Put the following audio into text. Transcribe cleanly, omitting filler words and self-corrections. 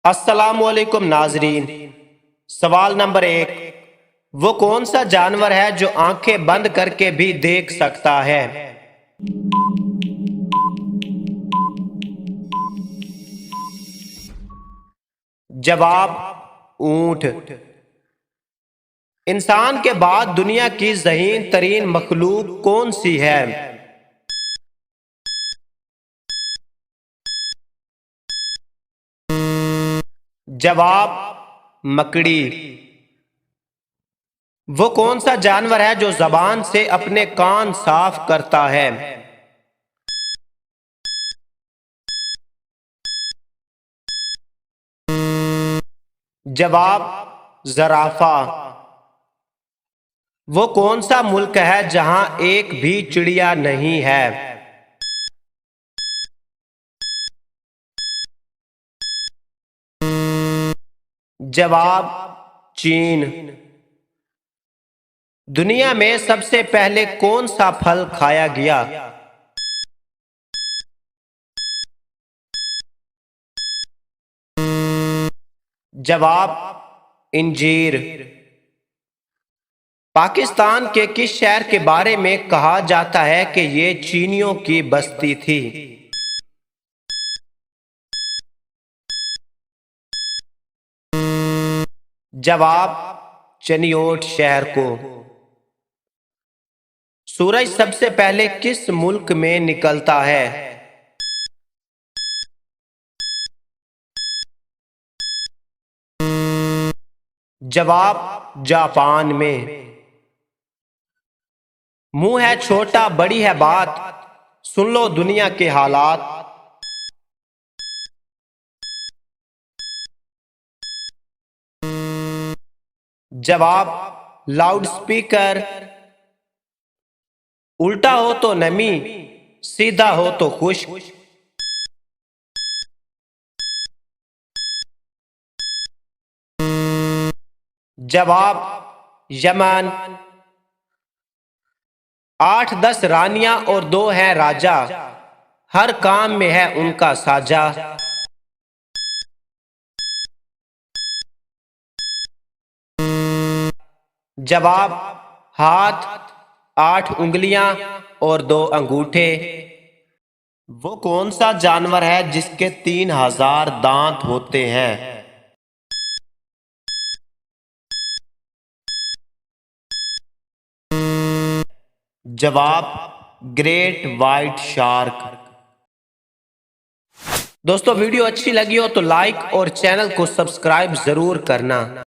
अस्सलामुअलैकुम नाजरीन। सवाल नंबर 1, वो कौन सा जानवर है जो आंखें बंद करके भी देख सकता है? जवाब, ऊंट। इंसान के बाद दुनिया की ज़हीन तरीन मखलूक कौन सी है? जवाब, मकड़ी। वो कौन सा जानवर है जो जबान से अपने कान साफ करता है? जवाब, जराफा। वो कौन सा मुल्क है जहां एक भी चिड़िया नहीं है? जवाब, चीन। दुनिया में सबसे पहले कौन सा फल खाया गया? जवाब, इंजीर। पाकिस्तान के किस शहर के बारे में कहा जाता है कि ये चीनियों की बस्ती थी? जवाब, चनियोट शहर को। सूरज सबसे पहले किस मुल्क में निकलता है? जवाब, जापान में। मुंह है छोटा बड़ी है बात, सुन लो दुनिया के हालात। जवाब, लाउड स्पीकर। उल्टा हो तो नमी, सीधा हो तो खुश्क। जवाब, यमन। 8-10 रानियां और 2 हैं राजा, हर काम में है उनका साजा। जवाब, हाथ, 8 उंगलियां और 2 अंगूठे। वो कौन सा जानवर है जिसके 3000 दांत होते हैं? जवाब, ग्रेट वाइट शार्क। दोस्तों, वीडियो अच्छी लगी हो तो लाइक और चैनल को सब्सक्राइब जरूर करना।